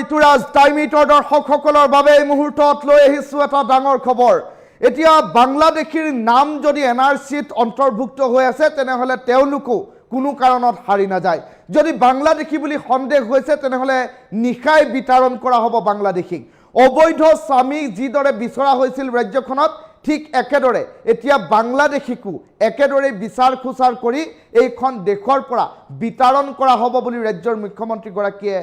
ঋতুৰাজ টাইমিটৰ দৰ্শকসকলৰ বাবে এই মুহূৰ্তত লৈ আহিছোঁ এটা ডাঙৰ খবৰ। এতিয়া বাংলাদেশীৰ নাম যদি এনআৰচিত অন্তৰ্ভুক্ত হৈ আছে তেনেহ'লে তেওঁলোকো কোনো কাৰণত হাৰি নাযায়। যদি বাংলাদেশী বুলি সন্দেহ হৈছে তেনেহ'লে নিশাই বিতৰণ কৰা হ'ব বাংলাদেশীক। অবৈধ স্বামীক যিদৰে বিচৰা হৈছিল ৰাজ্যখনত ঠিক একেদৰে এতিয়া বাংলাদেশীকো একেদৰে বিচাৰ খোচাৰ কৰি এইখন দেশৰ পৰা বিতৰণ কৰা হ'ব বুলি ৰাজ্যৰ মুখ্যমন্ত্ৰীগৰাকীয়ে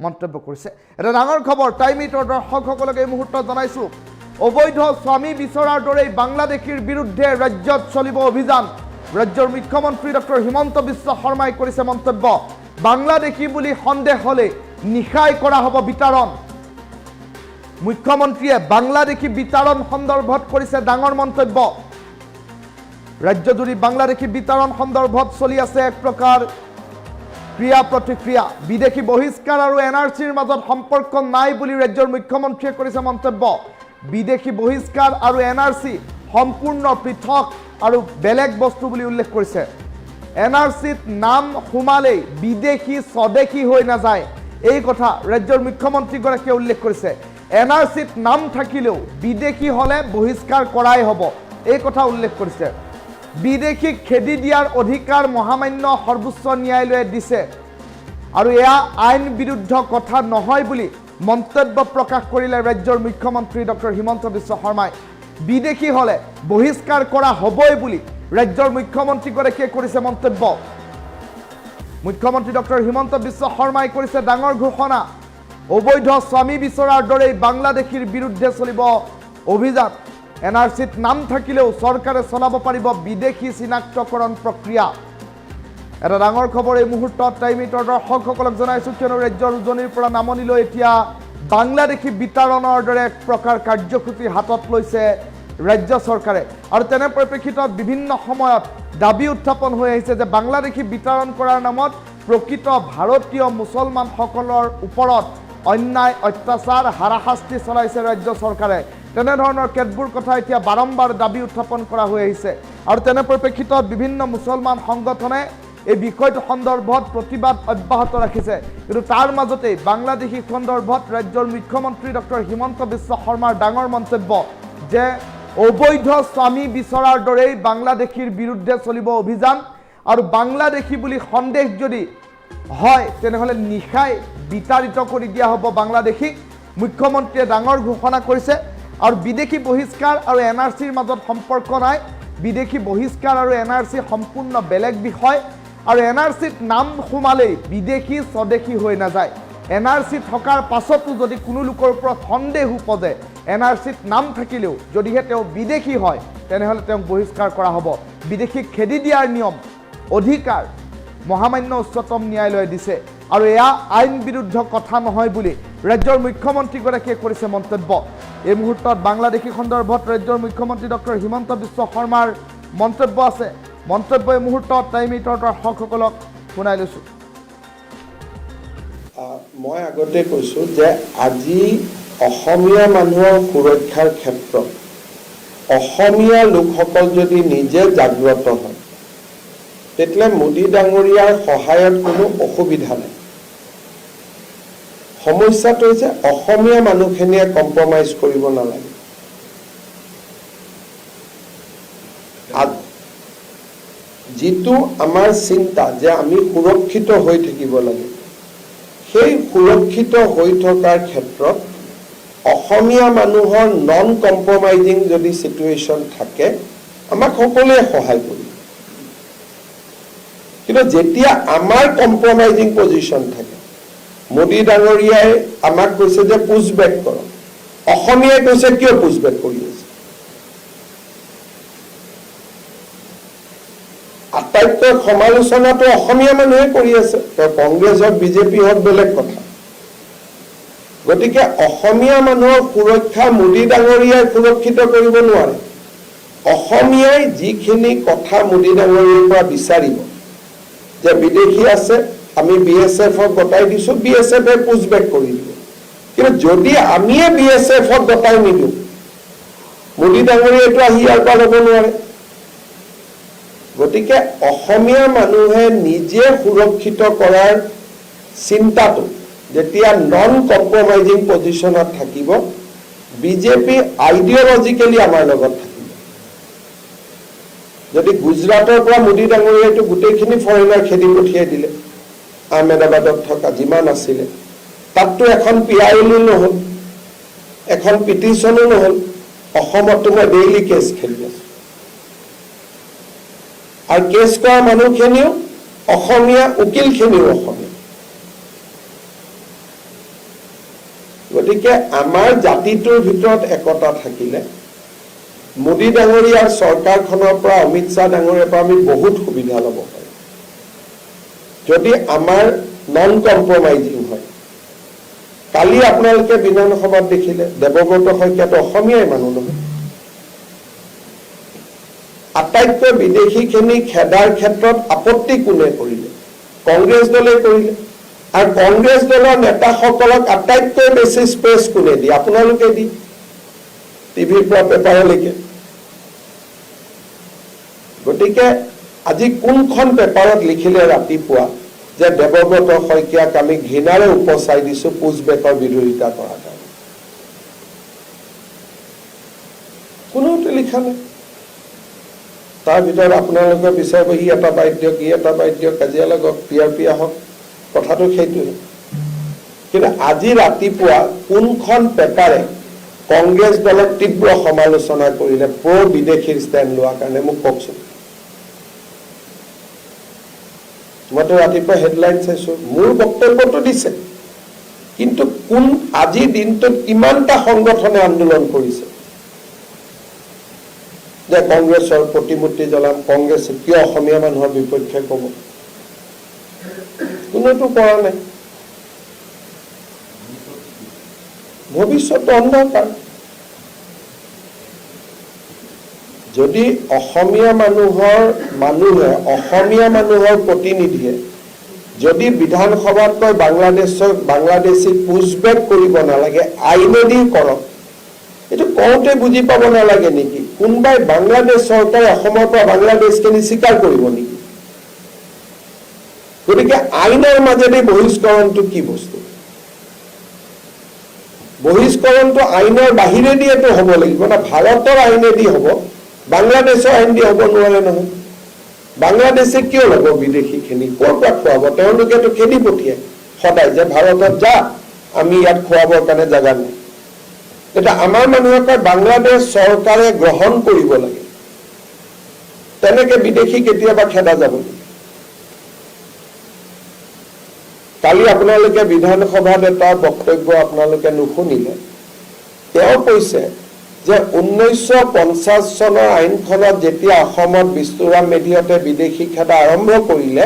মন্তব্য কৰিছে। এটা ডাঙৰ খবৰ টাইমিটৰ দৰ্শকসকলক এই মুহূৰ্তত জনাইছোঁ। অবৈধ স্বামী বিচৰাৰ দৰেই বাংলাদেশীৰ বিৰুদ্ধে ৰাজ্যত চলিব অভিযান। ৰাজ্যৰ মুখ্যমন্ত্ৰী ডক্টৰ হিমন্ত বিশ্ব শৰ্মাই কৰিছে মন্তব্য। বাংলাদেশী বুলি সন্দেহ হ'লে নিশাই কৰা হ'ব বিতৰণ। মুখ্যমন্ত্ৰীয়ে বাংলাদেশী বিতৰণ সন্দৰ্ভত কৰিছে ডাঙৰ মন্তব্য। ৰাজ্যজুৰি বাংলাদেশী বিতৰণ সন্দৰ্ভত চলি আছে এক প্ৰকাৰ ক্ৰিয়া প্ৰতিক্ৰিয়া। বিদেশী বহিষ্কাৰ আৰু এনআৰচিৰ মাজত সম্পৰ্ক নাই বুলি ৰাজ্যৰ মুখ্যমন্ত্ৰীয়ে কৰিছে মন্তব্য। বিদেশী বহিষ্কাৰ আৰু এনআৰচি সম্পূৰ্ণ পৃথক আৰু বেলেগ বস্তু বুলি উল্লেখ কৰিছে। এনআৰচিত নাম সোমালেই বিদেশী স্বদেশী হৈ নাযায়, এই কথা ৰাজ্যৰ মুখ্যমন্ত্ৰীগৰাকীয়ে উল্লেখ কৰিছে। এনআৰচিত নাম থাকিলেও বিদেশী হ'লে বহিষ্কাৰ কৰাই হ'ব, এই কথা উল্লেখ কৰিছে। বিদেশীক খেদি দিয়াৰ অধিকাৰ মহামান্য সৰ্বোচ্চ ন্যায়ালয়ে দিছে আৰু এয়া আইন বিৰুদ্ধ কথা নহয় বুলি মন্তব্য প্ৰকাশ কৰিলে ৰাজ্যৰ মুখ্যমন্ত্ৰী ডক্টৰ হিমন্ত বিশ্ব শৰ্মাই। বিদেশী হ'লে বহিষ্কাৰ কৰা হ'বই বুলি ৰাজ্যৰ মুখ্যমন্ত্ৰীগৰাকীয়ে কৰিছে মন্তব্য। মুখ্যমন্ত্ৰী ডক্টৰ হিমন্ত বিশ্ব শৰ্মাই কৰিছে ডাঙৰ ঘোষণা। অবৈধ স্বামী বিচৰাৰ দৰেই বাংলাদেশীৰ বিৰুদ্ধে চলিব অভিযান। এনআৰচিত নাম থাকিলেও চৰকাৰে চলাব পাৰিব বিদেশী চিনাক্তকৰণ প্ৰক্ৰিয়া। এটা ডাঙৰ খবৰ এই মুহূৰ্তত টাইমিটৰ দৰ্শকসকলক জনাইছোঁ, কিয়নো ৰাজ্যৰ উজনিৰ পৰা নামনিলৈ এতিয়া বাংলাদেশী বিতৰণৰ দৰে এক প্ৰকাৰ কাৰ্যসূচী হাতত লৈছে ৰাজ্য চৰকাৰে। আৰু তেনে পৰিপ্ৰেক্ষিতত বিভিন্ন সময়ত দাবী উত্থাপন হৈ আহিছে যে বাংলাদেশী বিতৰণ কৰাৰ নামত প্ৰকৃত ভাৰতীয় মুছলমানসকলৰ ওপৰত অন্যায় অত্যাচাৰ হাৰাশাস্তি চলাইছে ৰাজ্য চৰকাৰে। তেনেধৰণৰ কেতবোৰ কথা এতিয়া বাৰম্বাৰ দাবী উত্থাপন কৰা হৈ আহিছে। আৰু তেনে পৰিপ্ৰেক্ষিতত বিভিন্ন মুছলমান সংগঠনে এই বিষয়টো সন্দৰ্ভত প্ৰতিবাদ অব্যাহত ৰাখিছে। কিন্তু তাৰ মাজতেই বাংলাদেশী সন্দৰ্ভত ৰাজ্যৰ মুখ্যমন্ত্ৰী ডক্টৰ হিমন্ত বিশ্ব শৰ্মাৰ ডাঙৰ মন্তব্য যে অবৈধ স্বামী বিচৰাৰ দৰেই বাংলাদেশীৰ বিৰুদ্ধে চলিব অভিযান আৰু বাংলাদেশী বুলি সন্দেহ যদি হয় তেনেহ'লে নিশাই বিতাড়িত কৰি দিয়া হ'ব বাংলাদেশীক। মুখ্যমন্ত্ৰীয়ে ডাঙৰ ঘোষণা কৰিছে। আৰু বিদেশী বহিষ্কাৰ আৰু এনআৰচিৰ মাজত সম্পৰ্ক নাই। বিদেশী বহিষ্কাৰ আৰু এনআৰচি সম্পূৰ্ণ বেলেগ বিষয়। আৰু এনআৰচিত নাম সোমালেই বিদেশী স্বদেশী হৈ নাযায়। এনআৰচি থকাৰ পাছতো যদি কোনো লোকৰ ওপৰত সন্দেহ উপজে, এনআৰচিত নাম থাকিলেও যদিহে তেওঁ বিদেশী হয় তেনেহ'লে তেওঁক বহিষ্কাৰ কৰা হ'ব। বিদেশীক খেদি দিয়াৰ নিয়ম অধিকাৰ মহামান্য উচ্চতম ন্যায়ালয়ে দিছে আৰু এয়া আইন বিৰুদ্ধ কথা নহয় বুলি ৰাজ্যৰ মুখ্যমন্ত্ৰীগৰাকীয়ে কৰিছে মন্তব্য। এই মুহূৰ্তত বাংলাদেশী সন্দৰ্ভত ৰাজ্যৰ মুখ্যমন্ত্ৰী ডক্টৰ হিমন্ত বিশ্ব শৰ্মাৰ মন্তব্য আছে। মন্তব্য এই মুহূৰ্তত টাইমিটৰ দৰ্শকসকলক শুনাই লৈছোঁ। মই আগতে কৈছোঁ যে আজি অসমীয়া মানুহৰ সুৰক্ষাৰ ক্ষেত্ৰত অসমীয়া লোকসকল যদি নিজে জাগ্ৰত হয় তেতিয়া মোদী ডাঙৰীয়াৰ সহায়ত কোনো অসুবিধা নাই। সমস্যাটো হৈছে অসমীয়া মানুহখিনিয়ে কম্প্ৰমাইজ কৰিব নালাগে। যিটো আমাৰ চিন্তা যে আমি সুৰক্ষিত হৈ থাকিব লাগে, সেই সুৰক্ষিত হৈ থকাৰ ক্ষেত্ৰত অসমীয়া মানুহৰ নন কম্প্ৰমাইজিং যদি চিটুৱেশ্যন থাকে আমাক সকলোৱে সহায় কৰিব। কিন্তু যেতিয়া আমাৰ কম্প্ৰমাইজিং পজিশ্যন থাকে, মোদী ডাঙৰীয়াই আমাক কৈছে যে পুছবেক কৰক, অসমীয়াই কৈছে কিয় পুছবেক কৰি আছে। আটাইতকৈ সমালোচনাটো অসমীয়া মানুহে কৰি আছে, কংগ্ৰেছ হওক বিজেপি হওক বেলেগ কথা। গতিকে অসমীয়া মানুহৰ সুৰক্ষা মোদী ডাঙৰীয়াই সুৰক্ষিত কৰিব নোৱাৰে। অসমীয়াই যিখিনি কথা মোদী ডাঙৰীয়াৰ পৰা বিচাৰিব যে বিদেশী আছে আমি BSFক গতাই দিছোঁ, BSFে পুছবেক কৰি দিব। কিন্তু যদি আমিয়ে BSFক গতাই নিদিওঁ মোদী ডাঙৰীয়াইটো আহি ইয়াৰ পৰা ল'ব নোৱাৰে। গতিকে অসমীয়া মানুহে নিজে সুৰক্ষিত কৰাৰ চিন্তাটো যেতিয়া নন কম্প্ৰমাইজিং পজিশ্যনত থাকিব, বিজেপি আইডিঅলজিকেলি আমাৰ লগত থাকিব। যদি গুজৰাটৰ পৰা মোদী ডাঙৰীয়াইটো গোটেইখিনি ফৰেনাৰ খেদি পঠিয়াই দিলে, আহমেদাবাদত থকা যিমান আছিলে, তাততো এখন PIL নহ'ল, এখন পিটিশ্যনো নহ'ল। অসমততো মই ডেইলি কেছ খেলি আছো, আৰু কেছ কৰা মানুহখিনিও অসমীয়া, উকিলখিনিও অসমীয়া। গতিকে আমাৰ জাতিটোৰ ভিতৰত একতা থাকিলে মোদী ডাঙৰীয়াৰ চৰকাৰখনৰ পৰা, অমিত শ্বাহ ডাঙৰীয়াৰ পৰা আমি বহুত সুবিধা ল'ব পাৰিম, যদি আমাৰ নন কম্প্ৰমাইজিং হয়। কালি আপোনালোকে বিধানসভাত দেখিলে দেৱব্ৰত শইকীয়াটো অসমীয়াই মানুহ নহয়। আটাইতকৈ বিদেশীখিনি খেদাৰ ক্ষেত্ৰত আপত্তি কোনে কৰিলে? কংগ্ৰেছ দলে কৰিলে। আৰু কংগ্ৰেছ দলৰ নেতাসকলক আটাইতকৈ বেছি স্পেচ কোনে দিয়ে? আপোনালোকে দিয়ে, টিভিৰ পৰা পেপাৰলৈকে। গতিকে আজি কোনখন পেপাৰত লিখিলে ৰাতিপুৱা যে দেৱব্ৰত শইকীয়াক আমি ঘৃণাৰে উপচাই দিছো পুছবেকৰ বিৰোধিতা কৰাৰ কাৰণে? কোনোতে লিখা নাই। তাৰ ভিতৰত আপোনালোকে বিচাৰিব ই এটা বাদ্য, ই এটা বাদ্য, কাজিয়া লাগক, PRP আহক, কথাটো সেইটোৱে। কিন্তু আজি ৰাতিপুৱা কোনখন পেপাৰে কংগ্ৰেছ দলক তীব্ৰ সমালোচনা কৰিলে প্ৰ বিদেশীৰ ষ্টেণ্ড লোৱাৰ কাৰণে? মোক কওকচোন। মইতো ৰাতিপুৱা হেডলাইন চাইছো, মোৰ বক্তব্যটো দিছে, কিন্তু কোন আজিৰ দিনটোত কিমানটা সংগঠনে আন্দোলন কৰিছে যে কংগ্ৰেছৰ প্ৰতিমূৰ্তি জ্বলাম, কংগ্ৰেছে কিয় অসমীয়া মানুহৰ বিপক্ষে ক'ব? কোনোটো কৰা নাই। ভৱিষ্যত অন্ধকাৰ। যদি অসমীয়া মানুহৰ প্ৰতিনিধিয়ে যদি বিধানসভাত কয় বাংলাদেশীক পুছবেক কৰিব নালাগে, আইনেদি কৰক, এইটো কওঁতে বুজি পাব নালাগে নেকি? কোনোবাই বাংলাদেশ চৰকাৰে অসমৰ পৰা বাংলাদেশখিনি স্বীকাৰ কৰিব নেকি? গতিকে আইনৰ মাজেদি বহিষ্কৰণটো কি বস্তু? বহিষ্কৰণটো আইনৰ বাহিৰেদি এইটো হ'ব লাগিব না? ভাৰতৰ আইনেদি হ'ব, বাংলাদেশৰ আইন দি হ'ব নোৱাৰে নহয়। বাংলাদেশে কিয় ল'ব বিদেশীখিনি? ক'ৰ পৰা খুৱাব? তেওঁলোকেতো খেদি পঠিয়াই সদায় যে ভাৰতত যা, আমি ইয়াত খুৱাবৰ কাৰণে জাগা নাই। এতিয়া আমাৰ মানুহে কয় বাংলাদেশ চৰকাৰে গ্ৰহণ কৰিব লাগে, তেনেকে বিদেশী কেতিয়াবা খেদা যাব নেকি? কালি আপোনালোকে বিধানসভাত এটা বক্তব্য আপোনালোকে নুশুনিলে। তেওঁ কৈছে যে 1950 চনৰ আইনখনত যেতিয়া অসমত বিষ্ণুৰাম মেধিহঁতে বিদেশী খেদা আৰম্ভ কৰিলে,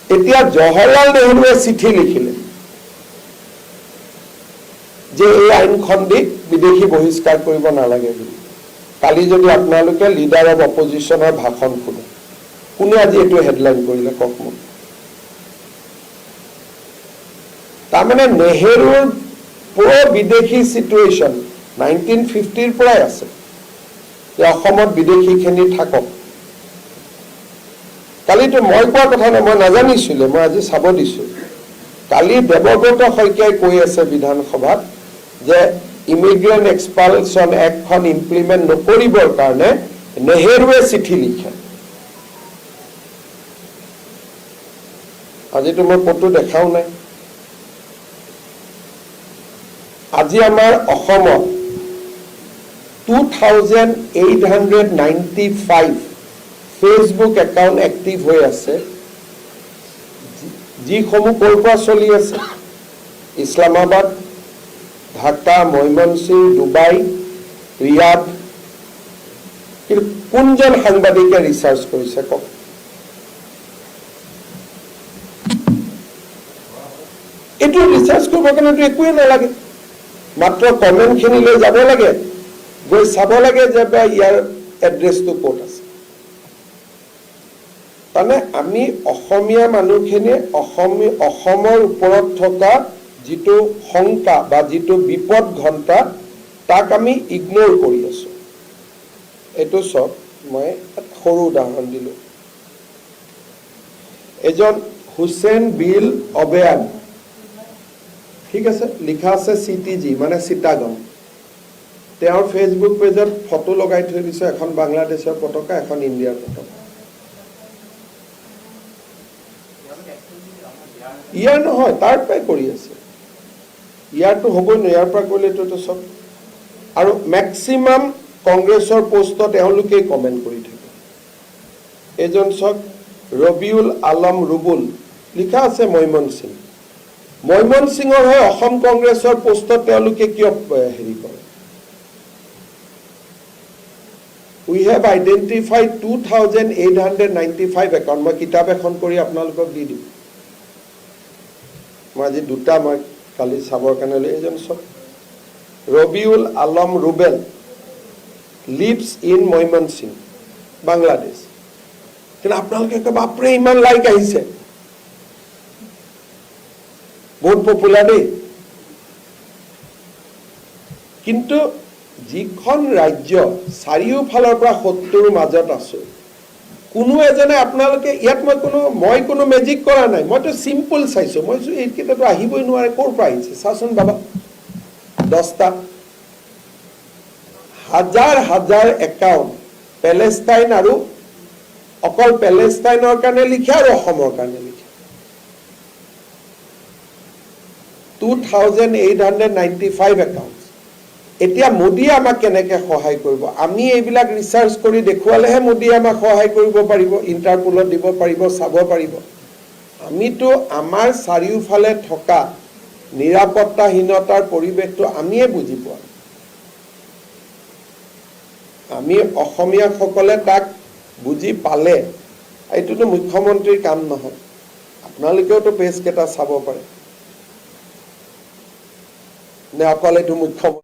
তেতিয়া জৱাহৰলাল নেহৰুৱে চিঠি লিখিলে যে এই আইনখন দি বিদেশী বহিষ্কাৰ কৰিব নালাগে বুলি। কালি যদি আপোনালোকে লিডাৰ অফ অপজিশ্যনৰ ভাষণ শুনে, কোনে আজি এইটো হেডলাইন কৰিলে কওক মোক? তাৰমানে নেহৰুৰ প্ৰ বিদেশী চিটুৱেশ্যন 1950ৰ পৰাই আছে যে অসমত বিদেশীখিনি থাকক। কালিতো মই কোৱা কথা নাই, মই নাজানিছিলো, মই আজি চাব দিছো। কালি দেৱব্ৰত শইকীয়াই কৈ আছে বিধানসভাত যে ইমিগ্ৰেণ্ট এক্সপালচন এক্টখন ইমপ্লিমেণ্ট নকৰিবৰ কাৰণে নেহৰুৱে চিঠি লিখে। আজিতো মই ক'তো দেখাও নাই। আজি আমাৰ অসমত 2895 ফেচবুক একাউণ্ট এক্টিভ হৈ আছে, যিসমূহ ক'ৰ পৰা চলি আছে? Islamabad, Dhaka, Mymensingh, Dubai, Riyadh. কিন্তু কোনজন সাংবাদিকে ৰিচাৰ্চ কৰিছে কওক? এইটো ৰিচাৰ্চ কৰিবৰ কাৰণেতো একোৱে নালাগে, মাত্ৰ কমেণ্টখিনিলৈ যাব লাগে, গৈ চাব লাগে যে ইয়াৰ এড্ৰেছটো ক'ত আছে। তাৰমানে আমি অসমীয়া মানুহখিনিয়ে অসমৰ ওপৰত থকা যিটো শংকা বা যিটো বিপদ ঘণ্টা, তাক আমি ইগনোৰ কৰি আছো। এইটো চব মই সৰু উদাহৰণ দিলো। এজন হুছেইন বিল অবেয়ান, ঠিক আছে, লিখা আছে CTG মানে চিটাগং। তেওঁৰ ফেচবুক পেজত ফটো লগাই থৈ দিছে, এখন বাংলাদেশৰ পতাকা, এখন ইণ্ডিয়াৰ পতাকা। ইয়াৰ নহয়, তাৰ পৰাই কৰি আছে। ইয়াৰটো হ'বই নহয়, ইয়াৰ পৰা কৰিলেতো চব। আৰু মেক্সিমাম কংগ্ৰেছৰ পোষ্টত এওঁলোকেই কমেণ্ট কৰি থাকে। এজন চাওক, ৰবিউল আলম ৰুবুল, লিখা আছে মৈমনসিং। মৈমনসিঙৰ হৈ অসম কংগ্ৰেছৰ পোষ্টত তেওঁলোকে কিয় হেৰি কৰে? We have identified 2,895 account. মই কিতাপ এখন কৰি আপোনালোকক দি দিম। মই আজি দুটা মই কালি চাবৰ কাৰণে লৈ এজন চব। Rabiul Alam ৰুবেল leaves in Mymensingh, Bangladesh. কিন্তু আপোনালোকে কয় বাপৰে ইমান লাইক আহিছে, বহুত পপুলাৰ দেই। কিন্তু যিখন ৰাজ্য চাৰিওফালৰ পৰা শত্ৰুৰ মাজত আছো, কোনো এজনে আপোনালোকে ইয়াত মই কোনো মেজিক কৰা নাই, মইতো চিম্পল চাইছো। মই এইকেইটাতো আহিবই নোৱাৰে, ক'ৰ পৰা আহিছে চাচোন বাবা। 10টা হাজাৰ হাজাৰ একাউণ্ট পেলেষ্টাইন, আৰু অকল পেলেষ্টাইনৰ কাৰণে লিখে আৰু অসমৰ কাৰণে লিখে। 2,895 একাউণ্ট। এতিয়া মোদীয়ে আমাক কেনেকৈ সহায় কৰিব? আমি এইবিলাক ৰিচাৰ্চ কৰি দেখুৱালেহে মোদীয়ে আমাক সহায় কৰিব পাৰিব, ইণ্টাৰপোলত দিব পাৰিব, চাব পাৰিব। আমিতো আমাৰ চাৰিওফালে থকা নিৰাপত্তাহীনতাৰ পৰিৱেশটো আমিয়ে বুজি পোৱা। আমি অসমীয়াসকলে তাক বুজি পালে, এইটোতো মুখ্যমন্ত্ৰীৰ কাম নহয়। আপোনালোকেওতো পেজকেইটা চাব পাৰে নে অকল এইটো মুখ্যমন্ত্ৰী?